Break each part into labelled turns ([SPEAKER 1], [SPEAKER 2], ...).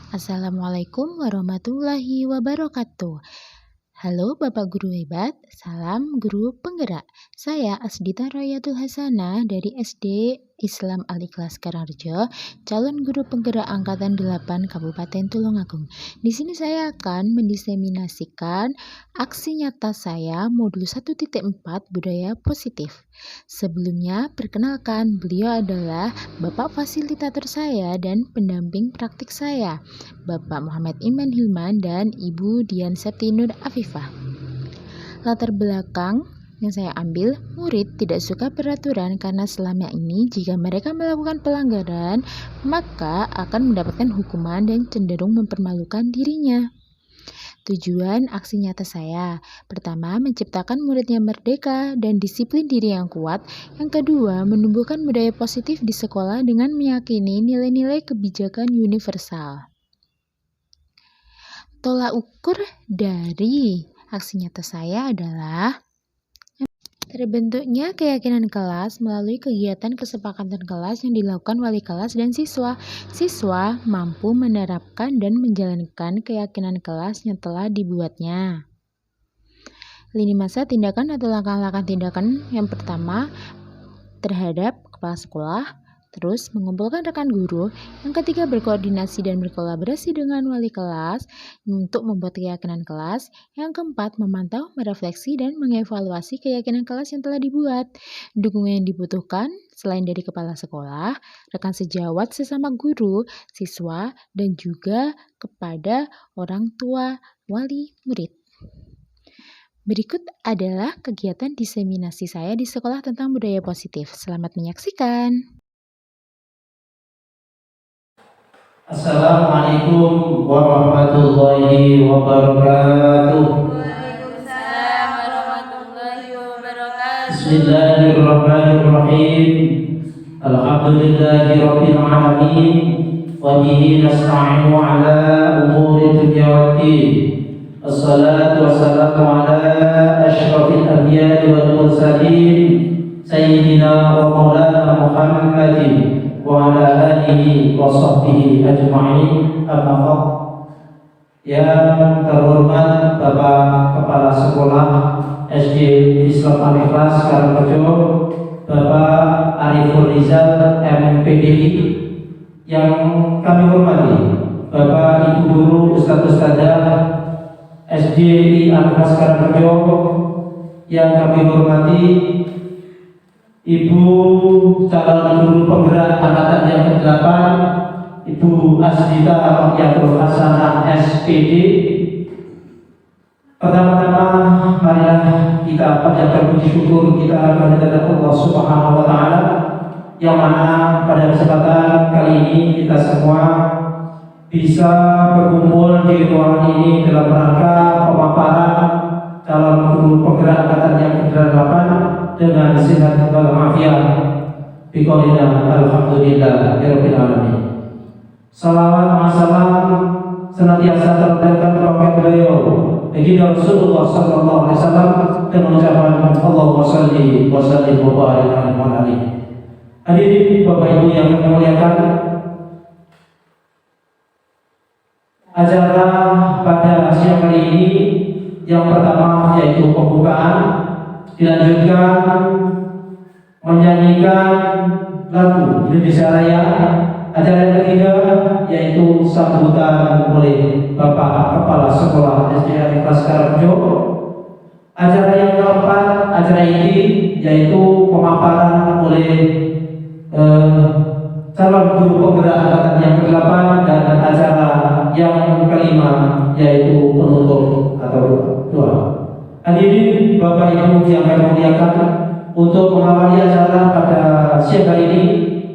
[SPEAKER 1] Assalamualaikum warahmatullahi wabarakatuh. Halo Bapak Guru hebat, salam guru penggerak. Saya Asdita Royatul Hasanah dari SD Islam Al-Ikhlas Karangrejo, calon guru penggerak angkatan 8 Kabupaten Tulungagung. Di sini saya akan mendiseminasikan aksi nyata saya modul 1.4 budaya positif. Sebelumnya, perkenalkan beliau adalah Bapak fasilitator saya dan pendamping praktik saya, Bapak Muhammad Iman Hilman dan Ibu Dian Septi Nur Afifah. Latar belakang yang saya ambil, murid tidak suka peraturan karena selama ini jika mereka melakukan pelanggaran, maka akan mendapatkan hukuman dan cenderung mempermalukan dirinya. Tujuan aksi nyata saya, pertama, menciptakan muridnya merdeka dan disiplin diri yang kuat. Yang kedua, menumbuhkan budaya positif di sekolah dengan meyakini nilai-nilai kebijakan universal. Tolak ukur dari aksi nyata saya adalah terbentuknya keyakinan kelas melalui kegiatan kesepakatan kelas yang dilakukan wali kelas dan siswa. Siswa mampu menerapkan dan menjalankan keyakinan kelas yang telah dibuatnya. Lini masa tindakan atau langkah-langkah tindakan yang pertama terhadap kepala sekolah, terus mengumpulkan rekan guru. Yang ketiga, berkoordinasi dan berkolaborasi dengan wali kelas untuk membuat keyakinan kelas. Yang keempat, memantau, merefleksi, dan mengevaluasi keyakinan kelas yang telah dibuat. Dukungan yang dibutuhkan selain dari kepala sekolah, rekan sejawat sesama guru, siswa, dan juga kepada orang tua wali murid. Berikut adalah kegiatan diseminasi saya di sekolah tentang budaya positif. Selamat menyaksikan.
[SPEAKER 2] Assalamualaikum warahmatullahi wabarakatuh.
[SPEAKER 3] Waalaikumsalam warahmatullahi wabarakatuh.
[SPEAKER 2] Bismillahirrahmanirrahim. Alhamdulillahi rabbil alamin. Wa bihi nasta'inu ala umuri dunya waddin. Assalatu wassalamu ala asyrafil anbiya'i wal mursalin sayyidina wa maulana Muhammadin wa ala alihi wa sahbihi ajma'in. Amma ba'd. Yang terhormat Bapak Kepala Sekolah SD Islam Al-Ikhlas Karangrejo, Bapak Arifur Rizal MPDI, yang kami hormati Bapak Ibu Guru Ustadz Ustadzah SDI Al-Ikhlas Karangrejo, yang kami hormati Ibu calon guru penggerak angkatan yang ke-8, Ibu Asdita Royatul Hasanah SPD. Pertama-tama marilah kita panjatkan puji syukur kita kepada Allah Subhanahu wa taala, yang mana pada kesempatan kali ini kita semua bisa berkumpul di ruangan ini dalam rangka pemaparan calon guru penggerak angkatan yang ke-8 dengan sehat walafiat. Biqaulina alhamdulillah rabbil alamin. Salawat salam senantiasa terdengar kepada beliau baginda Rasulullah sallallahu alaihi wasallam dengan ucapan Allahumma shalli wa sallim wa barik alaihi. Hadirin Bapak Ibu yang kami muliakan, acara pada siang hari ini yang pertama yaitu pembukaan, dilanjutkan menyanyikan lagu Indonesia Raya. Acara yang ketiga yaitu sambutan oleh Bapak Kepala Sekolah SD Al-Ikhlas Karangrejo. Acara yang keempat, acara ini yaitu pemaparan oleh calon guru penggerak angkatan yang ke-8, dan acara yang kelima yaitu penutup atau doa. Hadirin Bapak Ibu yang kami muliakan, untuk mengawali acara pada siang hari ini,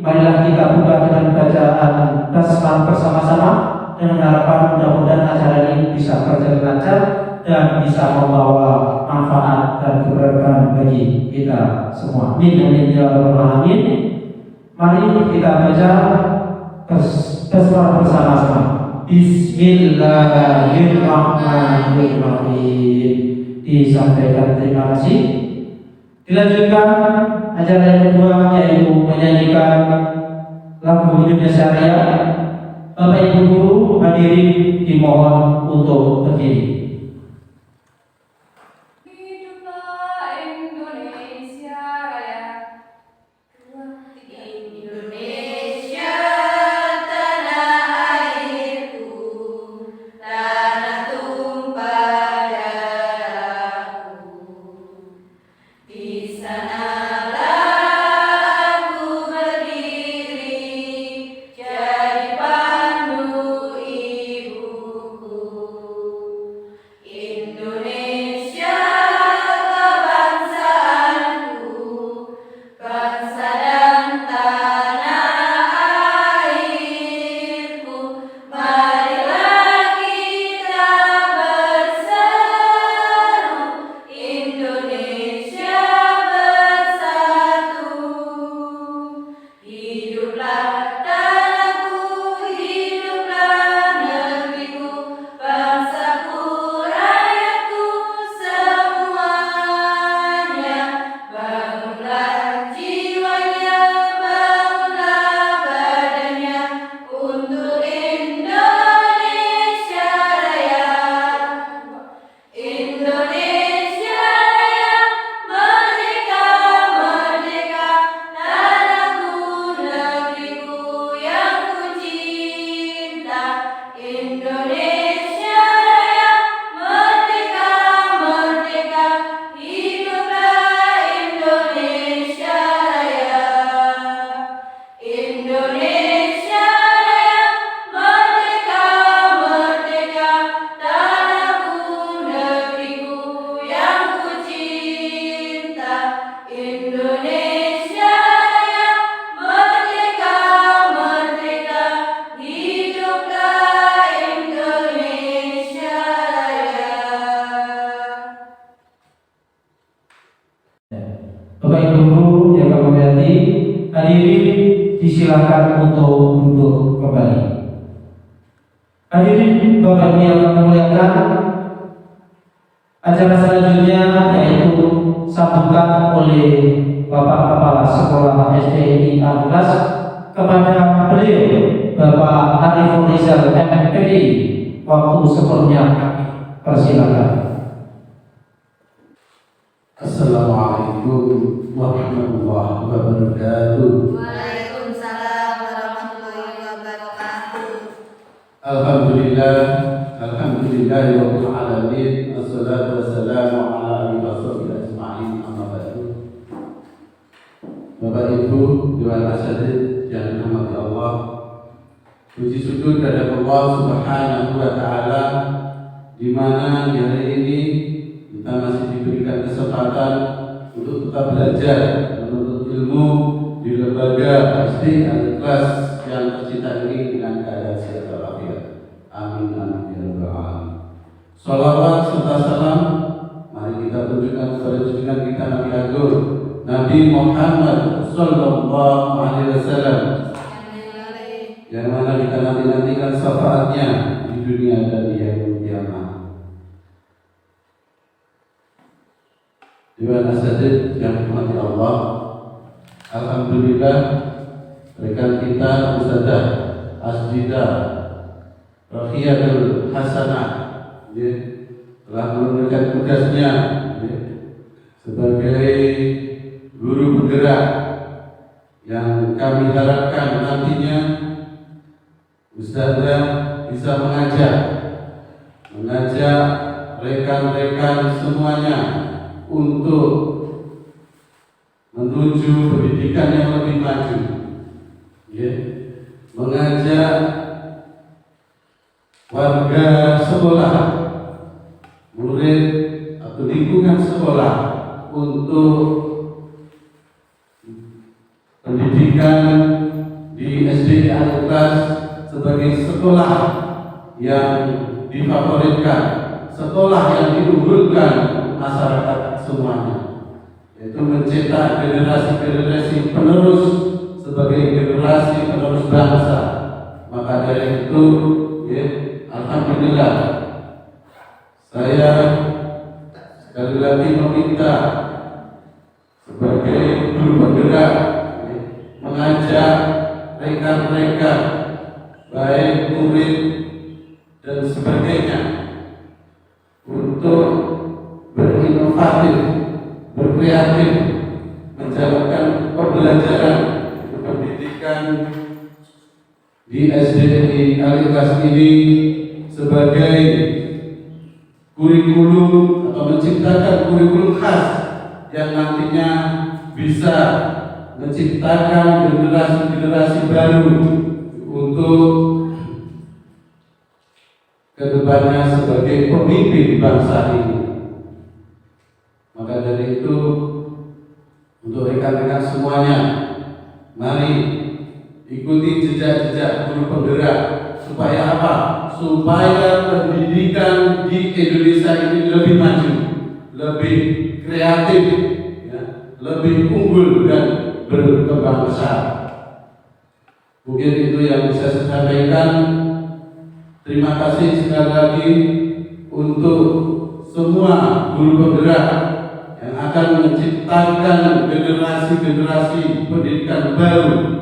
[SPEAKER 2] marilah kita buka dengan bacaan basmalah bersama-sama dengan harapan mudah-mudahan acara ini bisa berjalan lancar dan bisa membawa manfaat dan keberkahan bagi kita semua. Amin ya rabbal alamin. Mari kita baca basmalah bersama-sama. Bismillahirrahmanirrahim. Disampaikan terima kasih. Dilanjutkan acara yang kedua yaitu menyanyikan lagu Indonesia Raya. Bapak Ibu guru hadirin dimohon untuk berdiri.
[SPEAKER 3] Hiduplah Indonesia Raya. Indonesia tanah airku, tanah tumpah darahku. Di sanalah aku berdiri, jadi pandu ibuku. Indonesia kebangsaanku, bangsa dan tanah airku. Marilah kita berseru, Indonesia bersatu. Hiduplah tanahku, hiduplah negeriku, bangsaku, rakyatku semuanya. Bangunlah jiwanya, bangunlah badannya, untuk Indonesia Raya. Indonesia Raya, merdeka, merdeka, tanahku, negeriku yang ku cinta. Indonesia Raya, merdeka, merdeka, hiduplah Indonesia Raya. Indonesia Raya, merdeka, merdeka, tanahku, negeriku yang ku cinta. Indonesia Raya, merdeka, merdeka, hiduplah Indonesia Raya.
[SPEAKER 2] Bapak Ibu guru yang kami hormati, hadirin disilakan untuk duduk kembali. Hadirin Bapak Ibu yang kami muliakan, acara selanjutnya yaitu sambutan oleh Bapak Kepala Sekolah SDI Al-Ikhlas kepada beliau Bapak Ariful Rizal MPD. Waktu sepenuhnya kami persilakan.
[SPEAKER 4] Assalamualaikum warahmatullahi wabarakatuh.
[SPEAKER 3] Waalaikumsalam warahmatullahi wabarakatuh.
[SPEAKER 4] Alhamdulillah, alhamdulillahirabbil alamin. Wassalatu wassalamu ala alihi washabbihi ajma'in. Amma ba'du. Bapak Ibu Dewan Asatidz yang dirahmati Allah, puji syukur kepada Allah Subhanahu wa taala di mana di hari ini kita masih diberikan kesempatan untuk tetap belajar menuntut ilmu di lembaga SD Al-Ikhlas yang tercinta ini dengan keadaan sehat walafiat. Amin amin ya rabbal alamin. Salawat serta salam mari kita tunjukkan kepada junjungan kita Nabi Agung Nabi Muhammad sallallahu alaihi wasallam, yang mana kita nantikan syafaatnya di dunia dan di yaumul kiamat. Dewan Asatidz yang dirahmati Allah, alhamdulillah rekan kita Ustazah Asdidah Rohiyatul Hasanah telah menunaikan tugasnya sebagai guru penggerak, yang kami harapkan nantinya Ustazah bisa mengajak rekan-rekan semuanya untuk menuju pendidikan yang lebih maju, mengajak warga sekolah, murid atau lingkungan sekolah untuk pendidikan di SD Al-Ikhlas sebagai sekolah yang difavoritkan, sekolah yang diunggulkan masyarakat semuanya, yaitu mencetak generasi-generasi penerus sebagai generasi penerus bangsa. Maka dari itu, alhamdulillah, saya sekali lagi meminta sebagai guru penggerak mengajak rekan-rekan baik murid dan sebagainya untuk berinovatif, berkreatif, menjalankan pembelajaran pendidikan di SDI Al-Ikhlas ini sebagai kurikulum atau menciptakan kurikulum khas yang nantinya bisa menciptakan generasi-generasi baru untuk kedepannya sebagai pemimpin bangsa ini. Maka dari itu, untuk rekan-rekan semuanya, mari ikuti jejak-jejak guru penggerak. Supaya apa? Supaya pendidikan di Indonesia ini lebih maju, lebih kreatif, ya, lebih unggul dan berkembang besar. Mungkin itu yang bisa saya sampaikan. Terima kasih sekali lagi untuk semua guru penggerak yang akan menciptakan generasi-generasi pendidikan baru.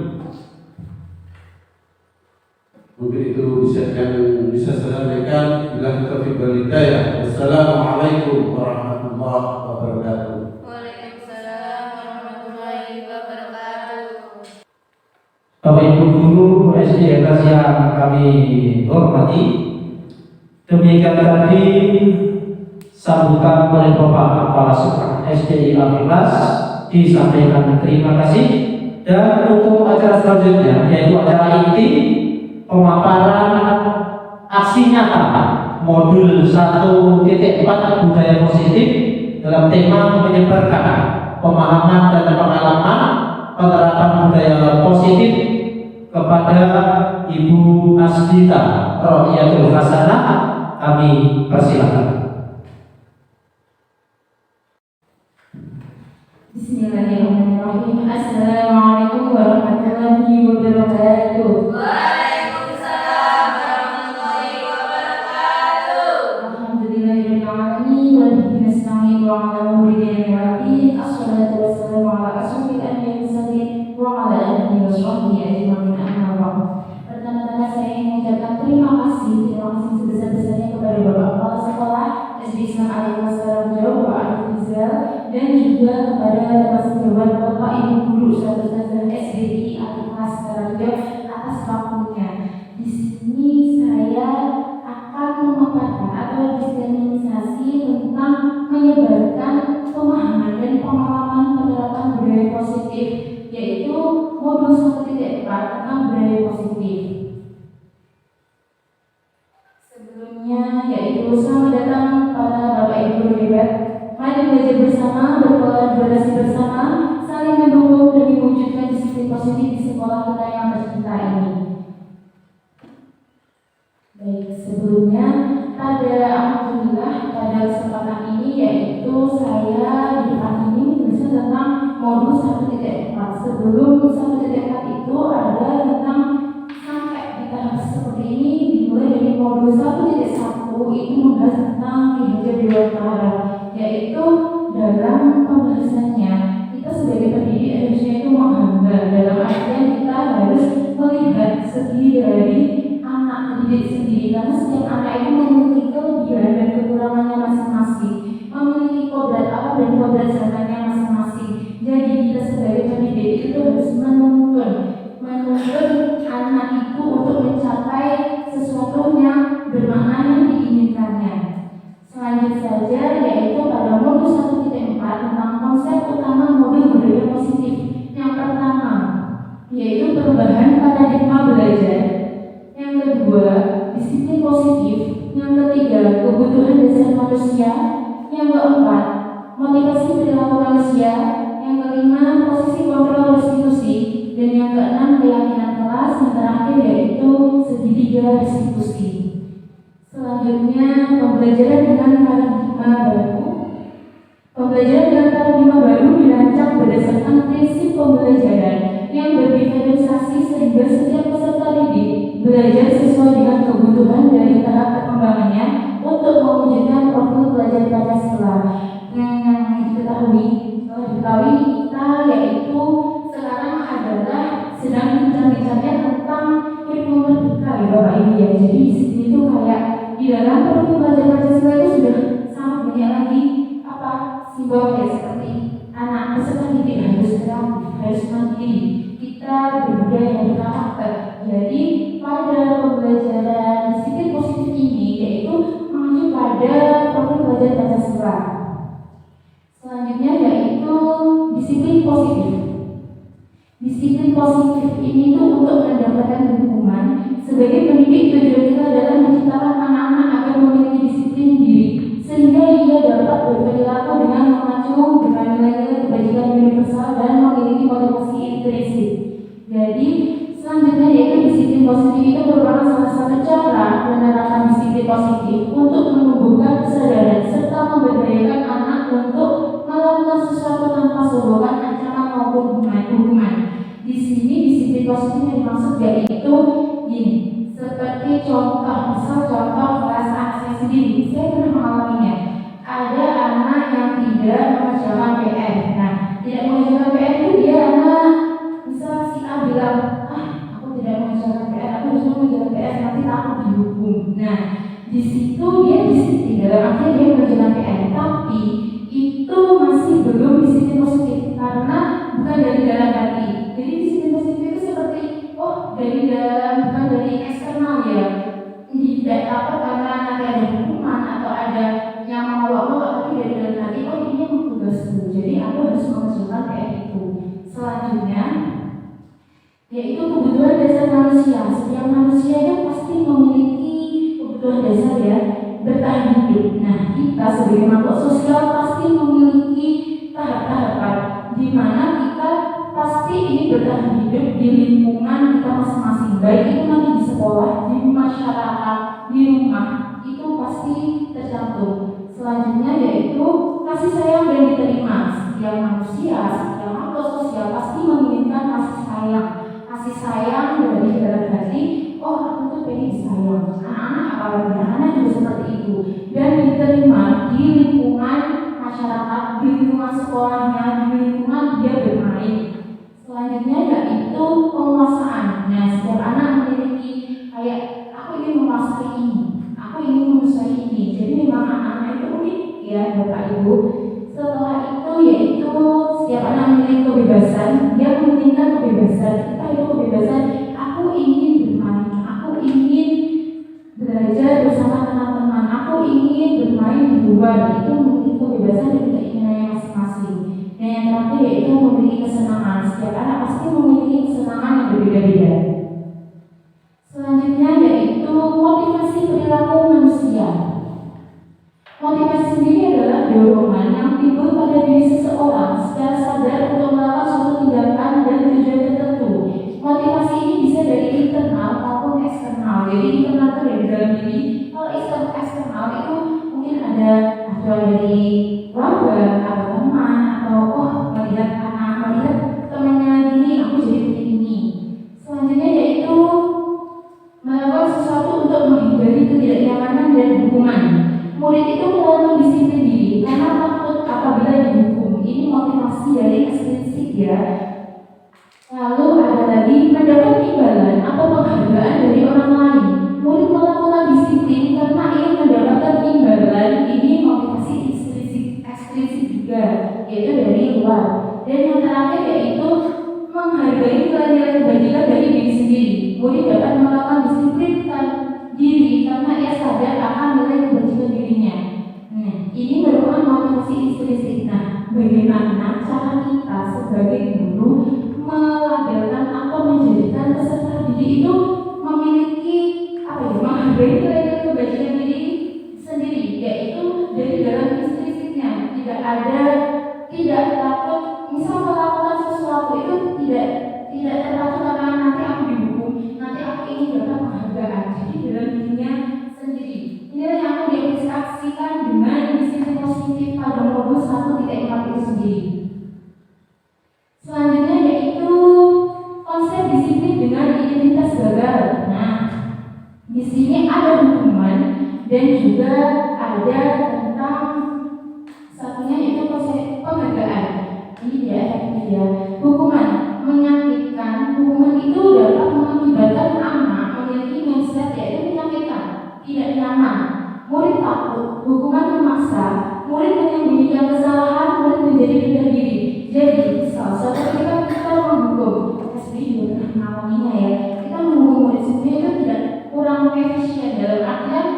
[SPEAKER 4] Mungkin itu yang bisa saya sampaikan. Bila taufiq wal hidayah. Wassalamualaikum warahmatullahi wabarakatuh.
[SPEAKER 3] Waalaikumsalam warahmatullahi wabarakatuh.
[SPEAKER 2] Bapak Ibu guru SD kelas yang kami hormati, demikian tadi sambutan oleh Bapak Kepala Sekolah SDI Al-Ikhlas disampaikan terima kasih. Dan untuk acara selanjutnya yaitu acara inti pemaparan aksi nyata modul 1.4 budaya positif dalam tema menyebarkan pemahaman dan pengalaman penerapan budaya positif kepada Ibu Asdita Rohiyatul Hasanah. Kami persilakan.
[SPEAKER 5] Bismillahirrahmanirrahim. Assalamualaikum warahmatullahi wabarakatuh.
[SPEAKER 3] Waalaikumsalam warahmatullahi wabarakatuh.
[SPEAKER 5] Alhamdulillahirabbil alamin wa bihi nasta'in wa 'ala umuri dinil Assalatu wassalamu ala asyrofil anbiya'i wal mursalin wa 'ala alihi wa sahbihi ajma'in. Amma ba'd. Pertama-tama saya ingin mengucapkan terima kasih sebesar-besarnya kepada Bapak Kepala Sekolah SD Islam Al-Ikhlas Karangrejo, Bapak Arif Rizal, dan juga kepada teman sejawat Bapak Ibu Guru Ustadzah SDI Al-Ikhlas Karangrejo atas waktunya. Di sini saya akan memaparkan atau dispensasi tentang menyebarkan pemahaman dan pengalaman penerapan budaya positif, yaitu modul 1.4 tentang budaya positif. Sebelumnya yaitu selamat datang para Bapak Ibu guru hebat. Mari belajar bersama, berkolaborasi bersama, saling mendukung demi mewujudkan disiplin positif di sekolah kita yang tercinta ini. Baik, sebelumnya alhamdulillah pada kesempatan ini yaitu saya di depan ini menuliskan tentang modul 1.4. Sebelum 1.4 itu ada tentang sampai di tahap seperti ini dimulai dari modul 1.1 itu membahas tentang kinerja Dewan Tahara, yaitu dalam pembahasannya kita sebagai pendidik harusnya itu menghamba, dalam artian kita harus melihat segi dari anak didik sendiri, karena setiap anak itu memiliki kelebihan dan kekurangannya masing-masing, memiliki kodrat apa dan kodrat zamannya masing-masing. Jadi kita sebagai pendidik itu harus menuntun anak itu untuk mencapai sesuatu yang bermakna yang diinginkannya. Selanjutnya saja yaitu pada modul 1.4 tentang konsep utama modul budaya positif. Yang pertama yaitu perubahan paradigma belajar. Yang kedua, disiplin positif. Yang ketiga, kebutuhan dasar manusia. Yang keempat, motivasi perilaku manusia. Yang kelima, posisi kontrol restitusi. Dan yang keenam, keyakinan kelas. Yang terakhir yaitu segitiga restitusi. Selanjutnya, pembelajaran dengan paradigma baru. Pembelajaran dengan paradigma baru dirancang berdasarkan prinsip pembelajaran yang berdiferensiasi sehingga setiap peserta didik belajar sesuai dengan kebutuhan dari tahap perkembangannya untuk mewujudkan profil pelajar Pancasila. Yang diketahui kita yaitu sekarang adalah sedang bincang-bincangnya tentang ilmu merdeka ya dalam profil belajar Pancasila itu sudah sangat banyak lagi simbol kayak seperti anak peserta didik harus kreatif, harus mandiri, kita berbudaya berkarakter. Jadi pada pembelajaran disiplin positif ini yaitu mengacu pada profil belajar Pancasila. Selanjutnya yaitu disiplin positif. Disiplin positif ini tuh untuk mendapatkan hukuman. Sebagai pendidik, tujuan kita adalah menciptakan anak-anak agar memiliki disiplin diri, sehingga ia dapat berperilaku dengan mengacu dengan nilai-nilai kebajikan universal dan memiliki motivasi intrinsik. Jadi selanjutnya yaitu disiplin positif itu merupakan salah satu cara menerapkan disiplin positif untuk menumbuhkan kesadaran serta memberdayakan anak untuk melakukan sesuatu tanpa sogokan, ancaman maupun hukuman. Di sini disiplin positif yang dimaksud yaitu gini, seperti contoh, misal contoh kelas anak saya sendiri, saya pernah mengalaminya. Ada anak yang tidak mengerjakan PR. Nah, tidak mengerjakan PR itu dia anak, misal si A bilang, aku tidak mengerjakan PR, aku harus mengerjakan PR, nanti takut dihukum. Nah, di situ dia disiplin, dalam artian dia mengerjakan PR, tapi itu masih belum disiplin positif karena bukan dari dalam hati. Jadi disiplin positif itu seperti dari dalam, bukan dari eksternal ya. Tidak takut karena nanti ada hukuman atau ada yang membawa-bawa, tapi dari dalam hati, ini yang tugasku, jadi aku harus mengerjakan PR itu. Selanjutnya yaitu kebutuhan dasar manusia. Setiap manusia itu pasti memiliki kebutuhan dasar ya, bertahan hidup. Nah, kita sebagai makhluk sosial pasti memiliki tahap-tahapan di mana kita pasti ini bertahan hidup di lingkungan kita masing-masing, baik itu nanti di sekolah, di masyarakat, di rumah, itu pasti tercantum. Selanjutnya yaitu kasih sayang dan diterima. Setiap manusia, setiap makhluk sosial pasti menginginkan kasih sayang. Kasih sayang dari dalam hati, aku tuh pengen disayang. Anak-anak apalagi, anak-anak juga seperti itu. Dan diterima di lingkungan masyarakat, di lingkungan sekolahnya, di lingkungan dia bermain. Selanjutnya yaitu penguasaan. Nah, setiap anak memiliki kayak aku ingin menguasai ini, aku ingin menguasai ini. Jadi memang anak-anak itu unik ya Bapak Ibu. Setelah itu yaitu setiap anak memiliki kebebasan. Dia menginginkan kebebasan. Kita itu kebebasan. Aku ingin bermain, aku ingin belajar bersama teman-teman, aku ingin bermain di luar. Itu memiliki kebebasan dan keinginannya masing-masing. Dan yang terakhir yaitu memiliki kesenangan. Setiap anak pasti memiliki kesenangan yang berbeda-beda. Selanjutnya yaitu motivasi perilaku manusia. Motivasi sendiri adalah dorongan yang timbul pada diri seseorang secara sadar untuk melakukan suatu tindakan dan tujuan tertentu. Motivasi ini bisa dari internal maupun eksternal. Jadi internal itu dari dalam diri. Kalau eksternal itu mungkin ada dari keluarga atau teman atau melihat anak, melihat temannya gini, aku jadi begini ini. Selanjutnya yaitu melakukan sesuatu untuk menghindari ketidaknyamanan dan hukuman. Murid itu melalui disiplin diri karena takut apabila dihukum. Ini motivasi dari ekstrinsik ya. Lalu ada lagi mendapat imbalan atau penghargaan dari orang lain. Murid melakukan disiplin karena ingin mendapatkan imbalan. Ini motivasi ekstrinsik juga, yaitu dari luar. Dan yang terakhir yaitu menghargai nilai-nilai kebajikan dari diri sendiri. Murid dapat melakukan disiplin diri karena ia sadar akan nilai kebajikan dirinya. Ini merupakan motivasi intrinsik. Nah, bagaimana cara kita sebagai guru melabelkan atau menjadikan peserta didik itu memiliki menghargai nilai-nilai kebajikan diri sendiri, yaitu dari dalam intrinsiknya. Tidak takut, misal melakukan sesuatu itu tidak tertakut karena nanti aku dihukum, nanti aku ingin dapat penghargaan. Jadi dalam dirinya sendiri. Inilah yang aku diaplikasikan dengan disiplin positif pada modul 1.4 itu sendiri. Selanjutnya yaitu konsep disiplin dengan identitas gagal. Nah, di sini ada hukuman dan juga ada tentang satunya yaitu konsep penghargaan. Ini dia efeknya. Hukuman menyakitkan. Hukuman itu dapat mengakibatkan anak memiliki mindset yaitu menyakitkan, tidak nyaman. murid takut, hukuman memaksa, murid menyembunyikan kesalahan, murid menjadi rendah diri. Jadi, misal suatu ketika kita menghukum, saya sendiri juga pernah mengalaminya ya, kita menghukum murid sendiri itu tidak kurang efisien dalam artian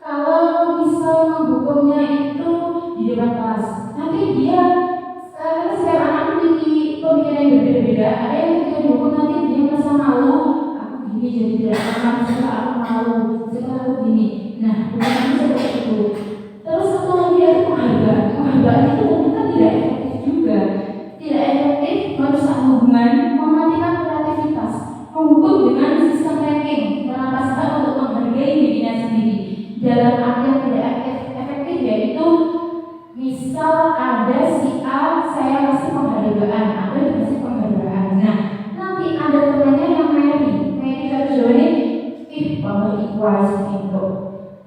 [SPEAKER 5] kalau misal menghukumnya itu di depan kelas, nanti dia karena setiap anak memiliki pemikiran yang berbeda-beda. Ada yang ketika dihukum nanti dia merasa malu, aku gini jadi tidak aman, sekarang aku malu, sekarang aku gini. Nah, bukan seperti itu. Terus satu lagi ada penghargaan itu ternyata tidak efektif juga. Tidak efektif, merusak hubungan, mematikan kreativitas, menghukum dengan sistem ranking, kapasitas untuk menghargai dirinya sendiri. Dalam artian tidak efektif yaitu misal ada si A, saya kasih penghargaan, ada dikasih penghargaan. Nah, nanti ada temannya yang Mary versi Jawa ini, bahwa equals itu.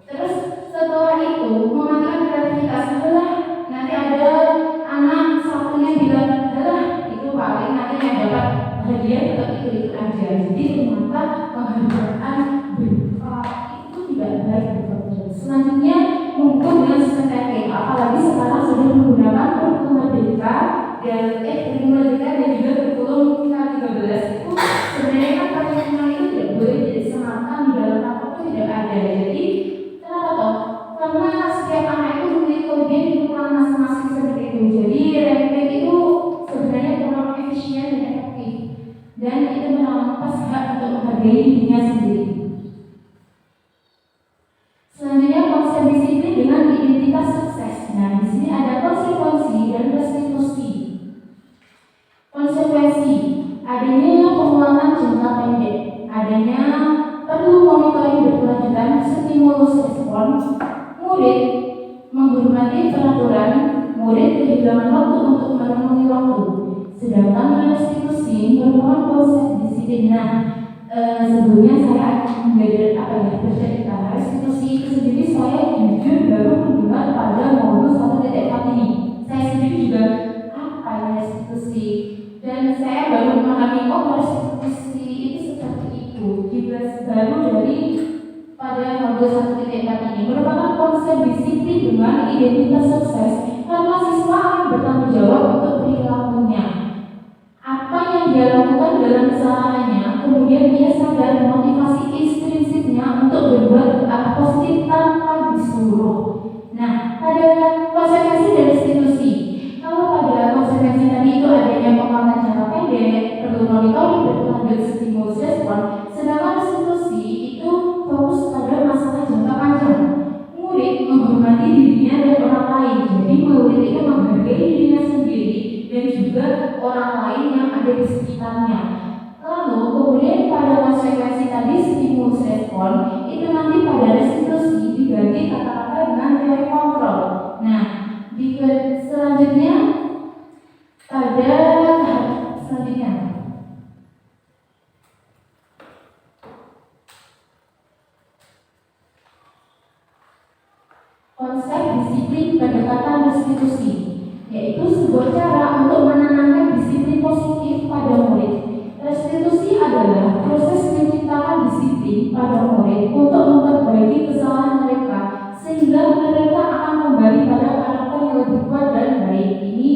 [SPEAKER 5] Terus setelah itu mematikan kreativitas adalah nanti ada anak satunya bilang adalah itu paling nanti yang dapat hadiah tetap itu aja. Jadi ternyata penghargaan berupa itu tidak baik. Selanjutnya menghukum dengan sistem ranking, apalagi sekarang sudah menggunakan kurikulum merdeka dan juga kurikulum K13 itu sebenarnya kan pertanyaan itu tidak boleh disematkan di dalam apa itu tidak ada. Jadi kenapa toh? Karena setiap anak itu memiliki kelebihan di kekurangan masing-masing seperti itu. Jadi ranking itu sebenarnya kurang efisien dan efektif dan itu merampas hak untuk menghargai dirinya sendiri. Selanjutnya konsep disiplin dengan identitas sukses. Nah, di sini ada konsekuensi dan restitusi. Konsekuensi adanya penguatan jangka pendek, adanya perlu monitoring berkelanjutan, stimulus respon, murid menghormati peraturan, murid kehilangan waktu untuk merenungi waktu. Sedangkan restitusi merupakan konsep disiplin. Nah, sebelumnya saya akan bercerita restitusi itu sendiri saya jujur baru mendengar pada modul 1.4 ini. Saya sendiri juga apa restitusi dan saya baru memahami restitusi itu seperti itu. Juga baru dari pada modul 1.4 ini merupakan konsep disiplin dengan identitas sukses karena siswa akan bertanggung jawab untuk perilakunya. Apa yang dia lakukan dalam kesalahannya, kemudian dia sadar motivasi intrinsiknya untuk berbuat ke arah positif tanpa disuruh. Nah, pada konsekuensi dan restitusi, kalau pada konsekuensi tadi itu adanya penguatan jangka pendek, perlu monitoring berkelanjut stimulus respon, sedangkan restitusi itu fokus pada masalah jangka panjang. Murid menghormati dirinya dan orang lain, jadi murid itu menghargai dirinya sendiri dan juga orang lain yang ada di sekitarnya. Lalu kemudian pada konsekuensi tadi stimulus respon itu nanti pada restitusi diganti kata-kata dengan teori kontrol. Nah, di selanjutnya pada selanjutnya konsep disiplin pendekatan restitusi, yaitu sebuah cara untuk menanamkan disiplin positif pada murid. Restitusi adalah proses menciptakan disiplin pada murid untuk memperbaiki kesalahan mereka sehingga mereka akan kembali pada karakter yang lebih kuat dan baik. Ini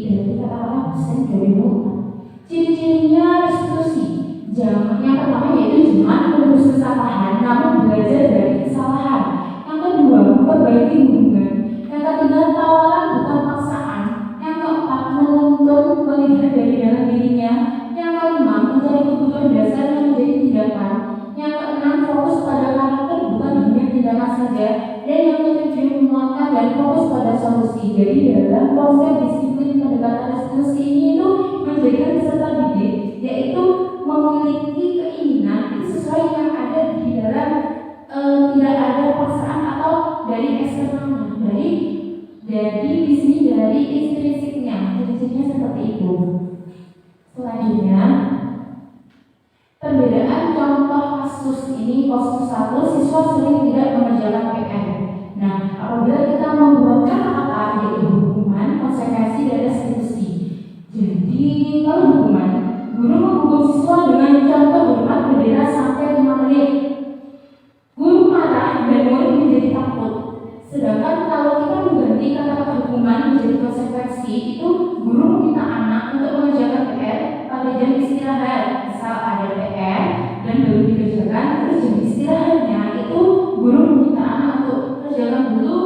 [SPEAKER 5] dari kata-kata dosen dari Muhammad. Ciri-cirinya restitusi, yang pertama yaitu jangan menebus kesalahan, namun belajar dari kesalahan. Yang kedua, memperbaiki hubungan. Yang ketiga, tawaran bukan paksaan. Yang keempat, menuntun melihat dari dalam dirinya. Yang kelima, mencari kebutuhan dasar yang menjadi tindakan. Yang keenam, fokus pada karakter bukan hanya tindakan saja. Dan yang ketujuh, menguatkan dan fokus pada solusi. Jadi dalam konsep disiplin pendekatan restitusi ini itu menjadikan peserta didik yaitu memiliki keinginan itu sesuai yang ada di dalam tidak ada paksaan atau dari eksternalnya, dari di sini dari intrinsiknya seperti itu. Selanjutnya perbedaan contoh kasus ini kasus 1 siswa sering tidak mengerjakan PR. Nah, apabila kita membuat kata-kata yaitu hukuman, konsekuensi dan restitusi. Jadi kalau hukuman, guru menghukum siswa dengan contoh hormat bendera sampai 5 menit. Guru marah dan murid institusi itu guru meminta anak untuk mengerjakan PR pada jam istirahat. Misal ada PR dan belum dikerjakan, terus jam istirahatnya itu guru meminta anak untuk kerjakan dulu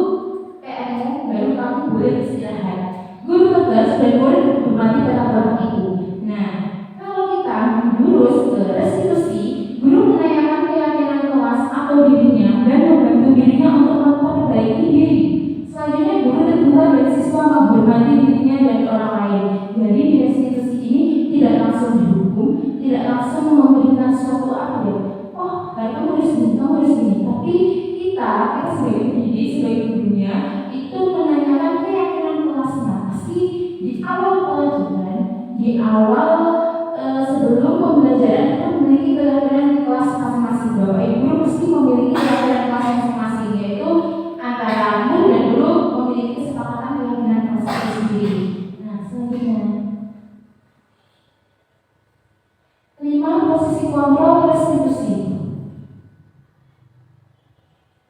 [SPEAKER 5] PR-mu, baru kamu boleh istirahat. Guru tegas dan murid berbagi pada orang itu. Nah, kalau kita menjurus ke restitusi, guru menanyakan keyakinan kelas atau dirinya dan membantu dirinya untuk memperbaiki diri. Selanjutnya, guru terbuka dan siswa menghormati dirinya dan orang lain. Jadi di restitusi ini tidak langsung dihukum, tidak langsung memberikan suatu apa ya, oh kamu harus gini, kamu harus gini. Tapi kita sebagai pendidik, sebagai gurunya itu menanyakan keyakinan kelasnya. Pasti di awal pelajaran, di awal sebelum pembelajaran itu memiliki keyakinan kelas masing-masing. Bapak Ibu mesti memiliki keyakinan kelas masing-masing, yaitu antara murid dan guru memiliki kesepakatan keyakinan kelas itu sendiri. Nah, selanjutnya 5. Posisi kontrol restitusi.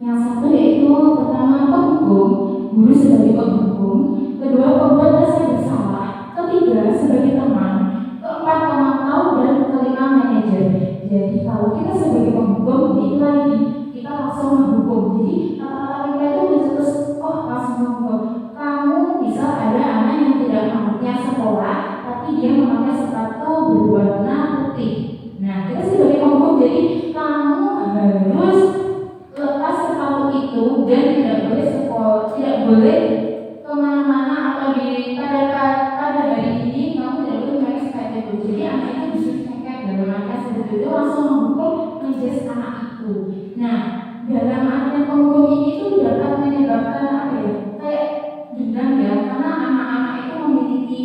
[SPEAKER 5] Yang satu yaitu pertama penghukum, guru sebagai penghukum, kedua pembuat rasa bersalah, ketiga sebagai teman, keempat pemantau, dan kelima manajer. Jadi kalau kita sebagai penghukum itu lagi kita langsung menghukum. Jadi kata-kata kita itu mencetus, oh langsung menghukum. Kamu bisa ada anak yang tidak mampunya sekolah, tapi dia memakai sepatu berwarna putih. Nah kita sebagai penghukum jadi kamu harus lepas sepatu itu dan tidak boleh sekolah, tidak boleh kemana-mana atau pada hari ini kamu tidak boleh memakai sepatu itu. Jadi anak itu disuruh cekek dalam artian seperti itu langsung menghukum menjadi anak itu. Nah dalam artian penghukum ini itu dapat menyebabkan apa ya, kayak dendam ya, karena anak-anak itu memiliki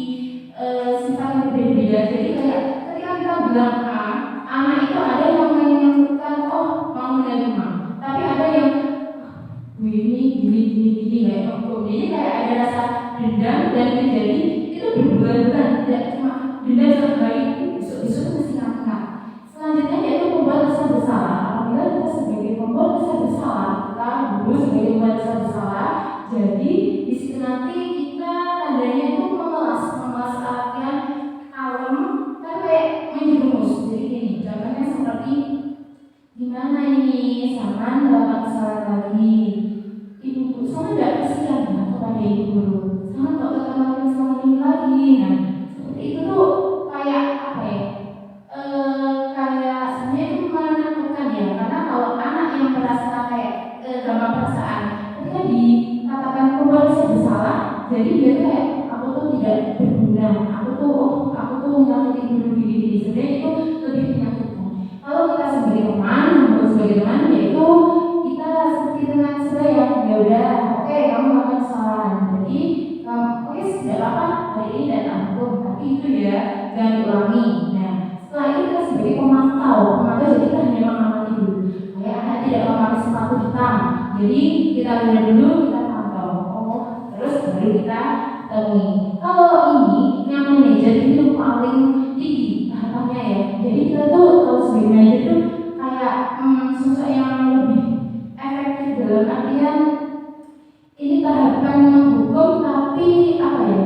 [SPEAKER 5] sifat yang berbeda. Jadi kayak ketika kita bilang A, anak itu ada yang menyebutkan oh mau menerima, tapi ada yang gini kayak penghukum. Jadi kayak ada rasa dendam dan menjadi itu berbulan-bulan, tidak cuma dendam sekali besok-besok mesti ngangkat. Selanjutnya yaitu pembuat rasa bersalah. Apabila kita sebagai pembuat rasa bersalah, kita guru sebagai pembuat rasa bersalah, jadi di situ nanti kita tandanya itu memelas artian kalem, kan kayak menjerumus. Jadi gini, contohnya seperti gimana ini, sama dapat salah lagi. Ibu sama tidak kasihan ya kepada ibu guru, sama kok ketemu sama ini lagi. Nah seperti itu tuh kayak apa ya, kayak sebenarnya itu menakutkan ya, karena kalau anak yang merasa kayak gampang perasaan ketika dikatakan pembuat bersalah, jadi dia tuh kayak aku tuh tidak berguna, aku tuh menyakiti guru diri. Sebenarnya itu lebih menyakitkan. Kalau kita sebagai teman, yaitu kita seperti dengan sebaya, ya udah, oke, kamu melakukan kesalahan, jadi oke, tidak apa-apa, hari ini dan aku, tapi itu ya jangan diulangi. Nah, setelah itu kita sebagai pemantau jadi kita hanya mengamati dulu. Kayak anak tidak memakai sepatu hitam, jadi kita lihat dulu, kita pantau, terus baru kita temui. Kalau ini yang manajer itu paling tinggi tahapannya ya. Jadi kita tuh kalau sebagai manajer itu kayak sosok yang lebih efektif dalam artian ini tahapan menghukum, tapi apa ya,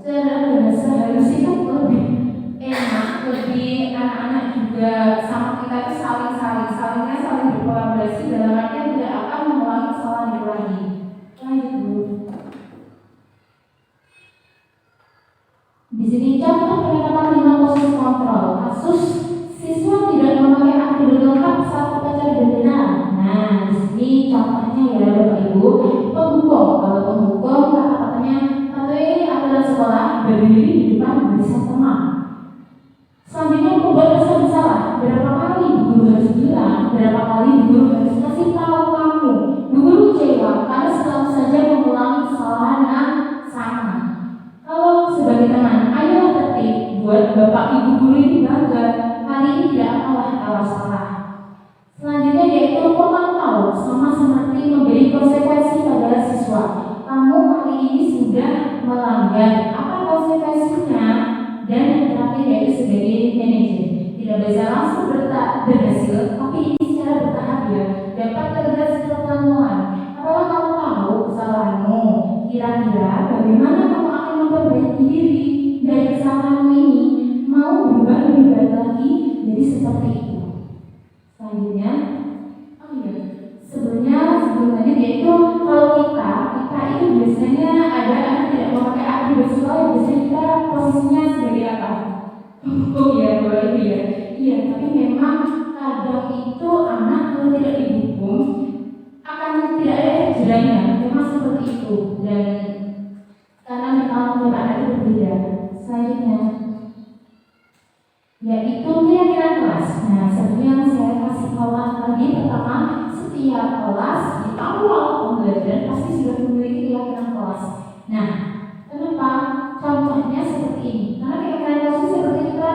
[SPEAKER 5] cara bahasa halus itu lebih enak, lebih anak-anak juga sama kita itu saling berkolaborasi dalam artian tidak akan mengulangi kesalahan itu lagi. Lanjut dulu. Di sini contoh penerapan 5 posisi kontrol. Kasus siswa tidak memakai atribut lengkap saat upacara bendera. Nah, di sini contohnya ya Bapak Ibu, penghukum. Kalau penghukum kata-katanya, satu ini adalah sekolah berdiri di depan barisan teman. Selanjutnya pembuat rasa bersalah. Berapa kali guru harus bilang, berapa kali guru harus kasih tahu kamu. Guru kecewa karena selalu saja mengulangi kesalahan yang sama. Kalau sebagai teman, ayolah tertib buat Bapak Ibu guru ini bangga. Kali ini tidak apalah kalau salah. Selanjutnya yaitu pemantau, sama seperti memberi konsekuensi pada siswa. Kamu kali ini sudah melanggar, apa konsekuensinya? Dan yang terakhir yaitu sebagai manajer, tidak bisa langsung berhasil, tapi ini secara bertahap ya. hukum ya Bapak Ibu ya. Iya, tapi memang kadang itu anak kalau tidak dihukum akan tidak ada efek jerahnya. Memang seperti itu. Dan karena memang tiap anak itu berbeda. Selanjutnya yaitu keyakinan kelas. Nah, seperti yang saya kasih tahu tadi, pertama, setiap kelas di awal pembelajaran pasti sudah memiliki keyakinan kelas. Nah, kenapa? Contohnya seperti ini. Karena keyakinan kelas itu seperti kita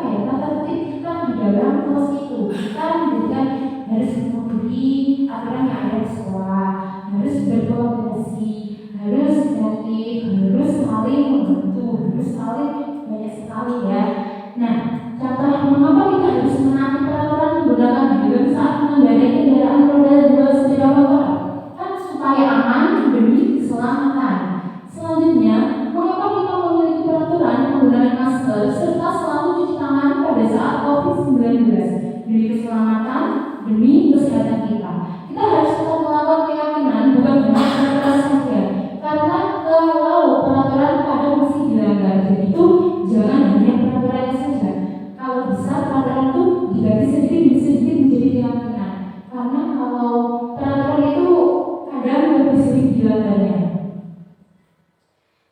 [SPEAKER 5] tata tertib kita di dalam kelas itu. Kita menjadikan harus mengikuti aturan yang ada di sekolah, harus berkolaborasi, harus kreatif, harus saling membantu, harus saling banyak sekali ya. Nah, contoh mengapa kita harus menaati peraturan menggunakan helm saat mengendarai kendaraan roda 2 sepeda motor? Kan supaya aman demi keselamatan. Selanjutnya, mengapa kita memiliki peraturan menggunakan masker serta selalu cuci tangan pada saat COVID-19 demi keselamatan, demi kesehatan kita? Kita harus tetap melakukan keyakinan, bukan hanya peraturan saja. Karena kalau peraturan kadang masih dilanggar, jadi itu jangan hanya peraturannya saja. Kalau bisa peraturan itu diganti sedikit menjadi keyakinan. Karena kalau peraturan itu kadang lebih sering dilanggarnya.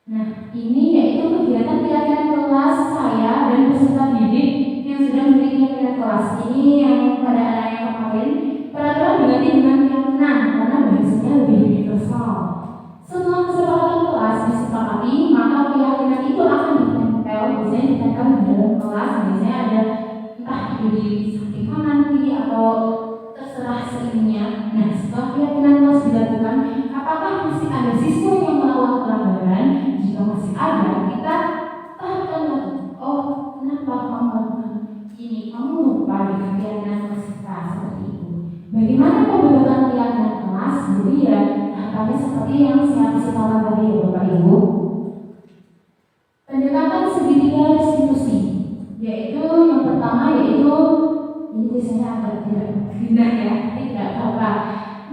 [SPEAKER 5] Nah, ini yaitu kegiatan keyakinan kelas saya dan peserta didik yang sudah memiliki keyakinan kelas. Ini yang pada anak yang kemarin, peraturan diganti dengan keyakinan karena bahasanya lebih universal. Setelah kesepakatan kelas disepakati, maka keyakinan itu akan ditempel, biasanya ditempel di dalam kelas, biasanya ada entah itu di samping kanan kiri atau terserah seininya. Nah, setelah keyakinan kelas dilakukan, apakah masih ada siswa yang melakukan pelanggaran? Jika masih ada, kita tahan lagi. Oh, kenapa kamu melakukan ini? Kamu lupa dengan keyakinan kelas kita seperti itu. Bagaimana pembentukan keyakinan kelas? Jadi ya, tahapannya seperti yang saya kasih tahu tadi ya Bapak Ibu. Pendekatan segitiga restitusi, yaitu yang pertama yaitu ini biasanya agak tidak indah ya, tapi tidak apa-apa.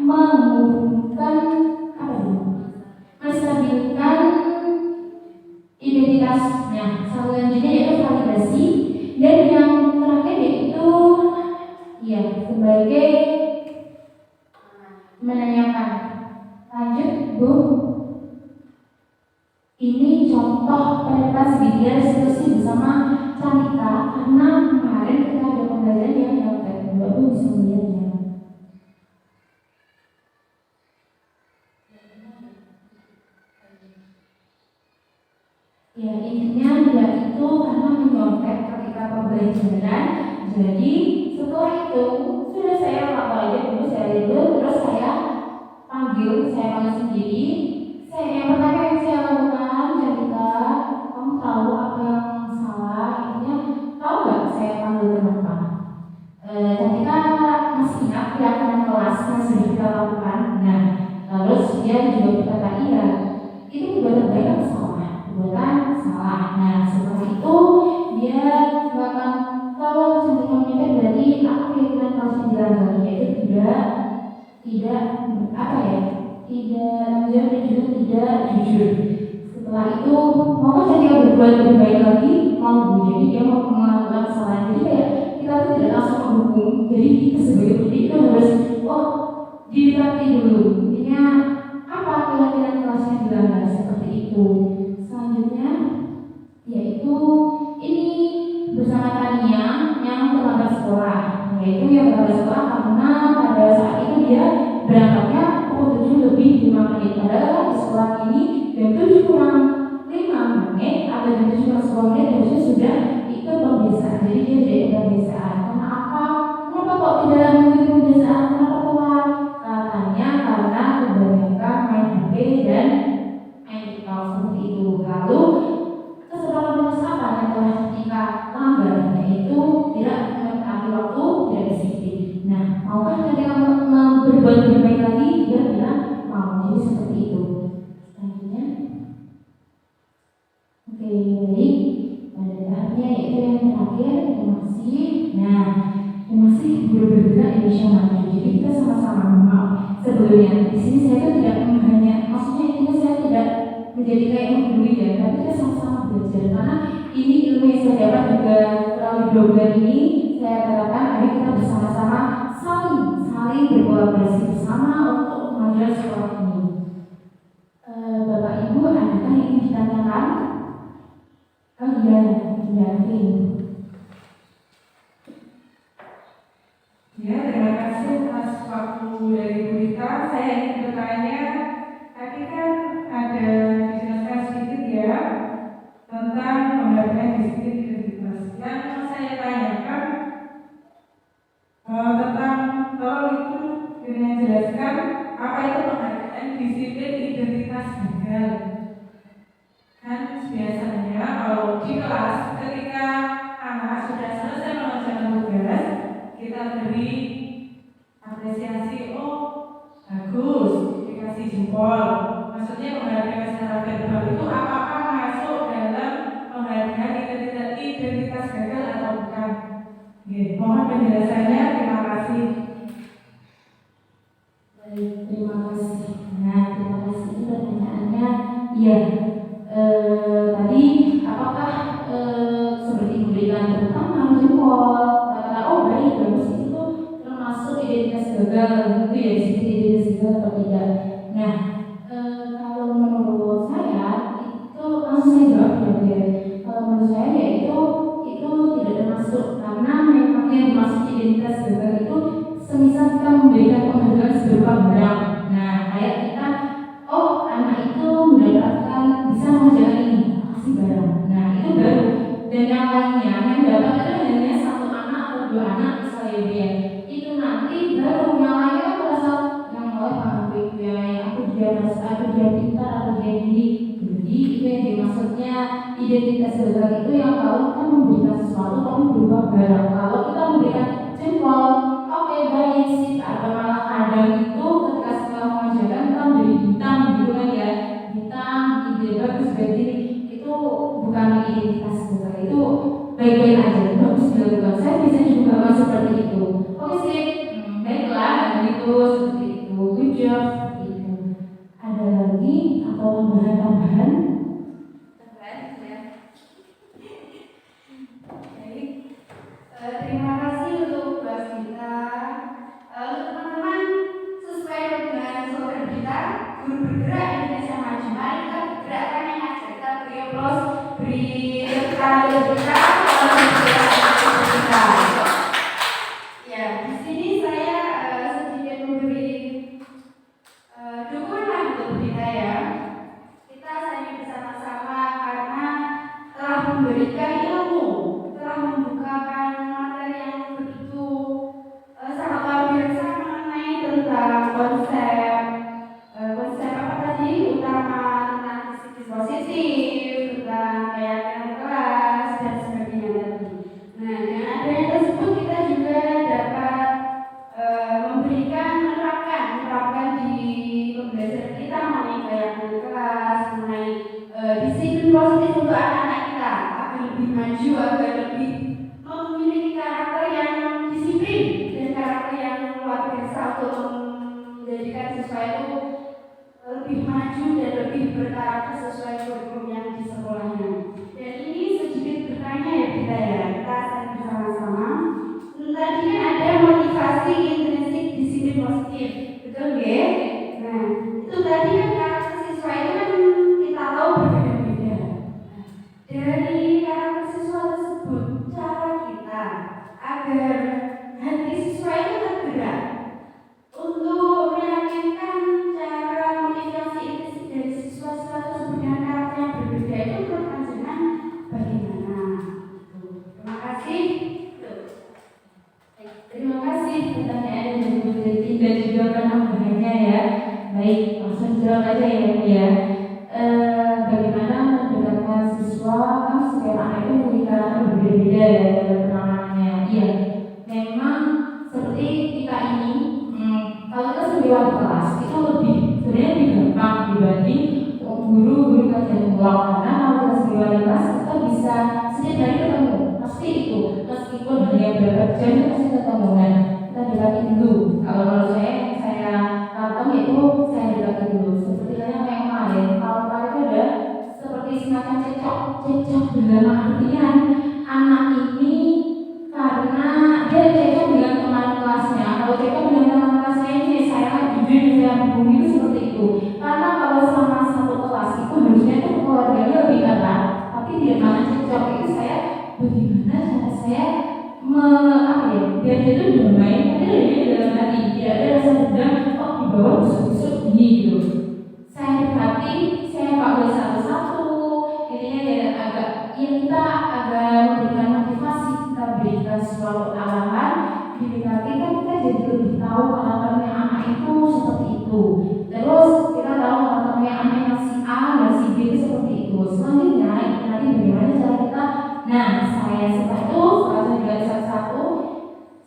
[SPEAKER 5] Menghubungkan menstabilkan identitasnya. Selanjutnya yaitu validasi, dan yang terakhir yaitu ya sebagai menanyakan. Lanjut Bu. Ini contoh pendekatan segitiga restitusi bersama Cantika, karena kemarin kita ada pembelajaran yang nyontek. Bu bisa melihatnya. Ya, intinya dia itu karena menyontek ketika pembelajaran. Jadi setelah itu sudah saya apa aja dulu, saya dulu, terus saya panggil sendiri. Yang pertama yang saya lakukan, Cantika, kamu tahu apa yang salah? Intinya tahu nggak saya panggil kenapa? Cantika masih ingat keyakinan kelas yang sudah kita lakukan. Nah, terus dia juga berkata iya, itu perbuatan baik atau salah? Perbuatan salah. Nah, setelah itu dia mengatakan kalau Cantika menyebut berarti apa keyakinan kelas yang dilanggar, yaitu tidak jujur dan juga tidak jujur. Setelah itu maka Cantika berbuat lebih baik lagi, mau jadi dia mau melakukan kesalahan. Jadi kayak kita tuh tidak langsung menghukum. Jadi kita sebagai pendidik itu harus didekati dulu. Intinya apa keyakinan kelas yang dilanggar seperti itu. Selanjutnya yaitu ini bersama Tania yang terlambat sekolah. Yaitu yang terlambat sekolah karena pada saat itu dia berangkatnya pukul 7 lebih 5 menit. Padahal di sekolah ini jam 7 kurang 5 menit atau jam 7 kurang 10 menit harusnya sudah ikut pembiasaan. Jadi dia tidak ikut pembiasaan. Karena apa? Kenapa kok tidak mengikuti pembiasaan? Kenapa telat? Katanya karena kebanyakan main HP dan main TikTok seperti itu. Lalu kesepakatan apa yang telah ketika langgar, yaitu tidak mengetahui waktu, tidak disiplin. Nah, maukah ketika berbuat lebih baik lagi? Dia bilang mau. Jadi seperti itu. Selanjutnya, oke, baik. Pada tahapnya yaitu yang terakhir, terima kasih. Nah, terima kasih guru bergerak Indonesia Maju. Jadi kita sama-sama maaf sebelumnya. Di sini saya tuh tidak hanya, maksudnya ini saya tidak menjadi kayak menggurui ya, tapi kita sama-sama belajar karena ini ilmu yang saya dapat kurang lebih 2 bulan ini saya katakan ayo kita bersama-sama saling berkolaborasi bersama untuk kemajuan sekolah ini. Bapak Ibu, adakah yang ingin ditanyakan? Oh iya, Vin.
[SPEAKER 6] Ya, terima kasih atas waktu dari Bu Rita. Saya ingin bertanya, tadi kan ada dijelaskan sedikit ya tentang penghargaan disiplin identitas. Yang mau saya tanyakan tentang tolong itu dengan jelaskan apa itu penghargaan disiplin identitas gagal. Kan biasanya kalau di kelas ketika anak sudah selesai mengerjakan tugas, kita beri apresiasi, oh bagus, dikasih jempol. Maksudnya penghargaan secara verbal itu apakah masuk dalam penghargaan identitas gagal atau bukan? Mohon penjelasannya, terima kasih.
[SPEAKER 5] Baik, terima kasih. Nah, terima kasih pertanyaannya. Iya. Tadi apakah seperti memberikan tepuk tangan, jempol, kata oh baik bagus itu termasuk identitas gagal gitu ya, di sini identitas gagal atau tidak? Nah, kalau menurut saya itu langsung saya jawab ya. Kalau menurut saya ya itu tidak termasuk karena memang yang dimaksud identitas gagal itu semisal kita memberikan penghargaan berupa barang. Nah, kayak kita oh anak itu mendapatkan bisa mengerjakan ini kasih barang. Nah itu baru. Dan yang lainnya yang dapat itu hanya 1 anak atau 2 anak misalnya dia. Itu nanti baru yang lainnya kan berasal yang aku dia merasa aku dia pintar atau dia ini. Jadi itu yang dimaksudnya identitas gagal itu yang kalau kita memberikan sesuatu tapi berupa barang. Kalau kita memberikan jempol, oke baik sih. Atau malah kadang itu ketika setelah mengerjakan kita memberi bintang gitu kan ya. Bintang, ide bagus berarti itu bukan identitas gagal, itu baik-baik aja, bagus dilakukan. Saya biasanya juga masuk seperti itu. Oke sih, baiklah, itu seperti itu. Good job, seperti itu. Ada lagi atau tambahan?
[SPEAKER 3] Baik. Terima kasih untuk Mbak Gita. Untuk teman-teman, sesuai dengan slogan kita, guru bergerak Indonesia Maju. Mari kita bergerakkan yang ada. Kita beri aplaus, beri tanda kita. Ya, di sini saya sedikit memberi dukungan untuk kita ya. Kita saling bersama-sama karena telah memberikan ilmu, telah membukakan materi yang begitu sangat luar biasa mengenai tentang konsep apa tadi, utama tentang disiplin positif, tentang keyakinan kelas dan sebagainya tadi. Nah, dengan adanya tersebut kita juga dapat menerapkan di pembelajaran kita mengenai keyakinan kelas, mengenai disiplin positif untuk anak-anak kita agar lebih maju, agar lebih memiliki karakter yang disiplin dan karakter yang luar biasa untuk menjadikan siswa itu lebih maju dan lebih berkarakter sesuai kurikulum yang di sekolahnya. Dan ini sedikit bertanya ya kita saling bersama-sama. Tadi kan ada motivasi intrinsik disiplin positif, betul nggih? Nah, itu tadi kan karakter siswa itu kan kita tahu berbeda-beda. Dari karakter siswa tersebut, cara kita agar hati siswa itu tergerak untuk meyakinkan cara motivasi intrinsik dari siswa-siswa tersebut dengan karakter yang berbeda itu menurut panjenengan bagaimana? Terima kasih.
[SPEAKER 5] Terima kasih pertanyaan dari Bu Titi dan juga penambahannya ya. Baik, langsung jawab aja ya Bu ya. Bagaimana mendekatkan siswa kan setiap anak itu memiliki karakter berbeda ya dalam penanganannya. Iya, memang seperti kita ini, kalau kita sebagai wali kelas itu sebenarnya lebih gampang dibanding guru kajian ulang karena kalau kita sebagai wali kelas kita bisa setiap hari ketemu pasti itu meskipun hanya berapa jam itu pasti ketemu. Nah, kita deketin dulu. Kalau menurut saya datang itu saya deketin dulu. Seperti yang kemarin, kalau kemarin itu ada seperti semacam cecok dalam artian anak ini nyambung itu seperti itu. Karena kalau sama satu kelas itu harusnya itu keluarganya lebih erat, tapi tidak mana cocok itu saya bagaimana cara saya biar dia itu damai, tapi dia dalam hati tidak ada rasa dendam. Oh di bawah busuk-busuk gini gitu. Saya dekati, saya panggil satu-satu. Intinya ya agak kita agak memberikan motivasi, kita berikan suatu arahan. Didekati kan kita jadi lebih tahu karakternya anak itu seperti itu. Terus kita tahu karakternya anak yang si A dan si B itu seperti itu. Selanjutnya nanti bagaimana cara kita. Nah saya setelah itu setelah saya belajar satu-satu,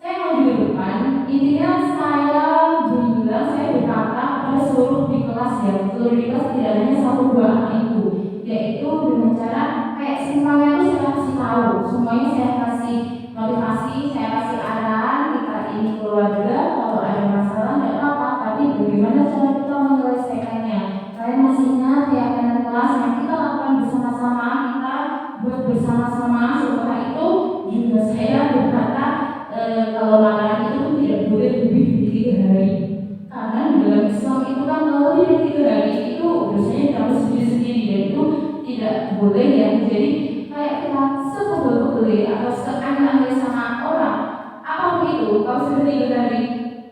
[SPEAKER 5] saya mau di depan. Intinya saya bilang, saya berkata kepada seluruh di kelas ya, seluruh di kelas tidak hanya satu dua anak itu, yaitu dengan cara kayak simpelnya itu saya kasih tahu, semuanya saya kasih motivasi, saya kasih arahan, kita ini keluarga, kalau ada masalah tidak apa-apa, tapi bagaimana cara kita menyelesaikannya. Kalian masih ingat keyakinan kelas yang kita lakukan bersama-sama, kita buat bersama-sama. Setelah itu juga saya berkata kalau makanan itu tidak boleh lebih dari 3 hari, karena di dalam Islam itu kan kalau lebih dari 3 hari itu biasanya kamu sendiri-sendiri dan itu tidak boleh ya. Jadi kayak kita sepegel-pegel atau seaneh-aneh sama orang apapun itu, kalau sudah 3 hari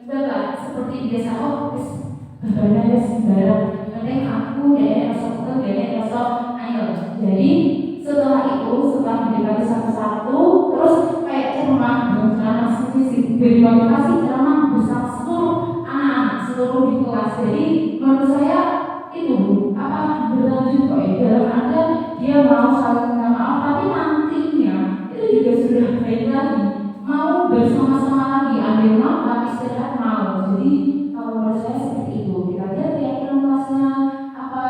[SPEAKER 5] sudah seperti biasa, oh badannya ada sembarang, penting aku ya rasa pegel, ya rasa ayo. Jadi setelah itu, setelah mendekati satu-satu, terus kayak ceramah dari motivasi ceramah bersama seluruh anak-anak, seluruh di kelas. Jadi menurut saya itu berlanjut kok ya, dalam arti dia mau saling minta maaf, tapi nantinya itu juga sudah baik lagi, mau bersama-sama lagi, ambil makan, istirahat mau. Jadi kalau menurut saya seperti itu, kita lihat keyakinan kelasnya apa,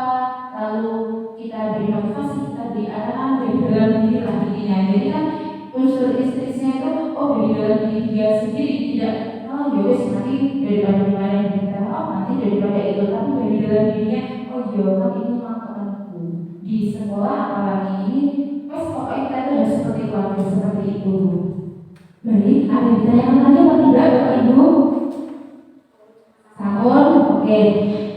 [SPEAKER 5] lalu kita beri motivasi, kita beri arahan dari dalam diri lah intinya. Jadi kan unsur istrinya itu dari dalam diri dia sendiri, tidak yowes nanti daripada kemarin kita nanti daripada itu, tapi dari dalam dirinya kan ini makamanku di sekolah apalagi ini pokoknya kita itu harus seperti keluarga seperti itu. Baik, ada ditanyakan lagi apa tidak Bapak Ibu? Sahur, oke.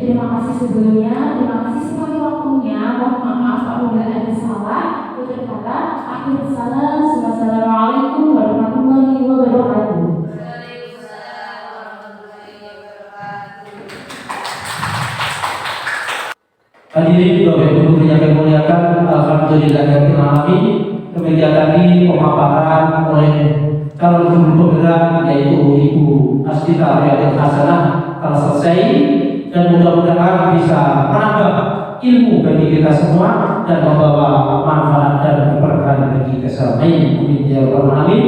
[SPEAKER 5] Terima kasih sebelumnya, terima kasih sekali waktunya. Mohon maaf apabila ada salah. Tutur kata, akhir salam. Wassalamualaikum warahmatullahi wabarakatuh.
[SPEAKER 2] Hadirin Bapak Ibu yang kami muliakan, alhamdulillahirabbil alamin. Kegiatan ini pemaparan oleh calon guru penggerak yaitu Ibu Asdita Royatul Hasanah telah selesai, dan mudah-mudahan bisa menambah ilmu bagi kita semua dan membawa manfaat dan keberkahan bagi kita semua. Amin ya rabbal alamin.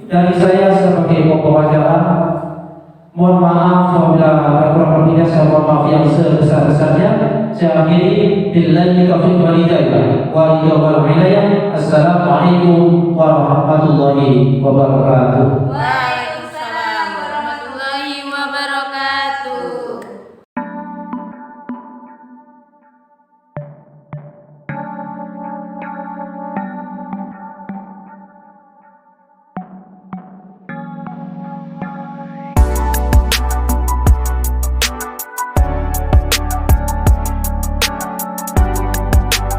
[SPEAKER 2] Dari saya sebagai pembawa acara, mohon maaf apabila ada kurang lebihnya, saya mohon maaf yang sebesar-besarnya. Saya akhiri billahi taufiq wal hidayah wa hidayah. Assalamualaikum warahmatullahi wabarakatuh.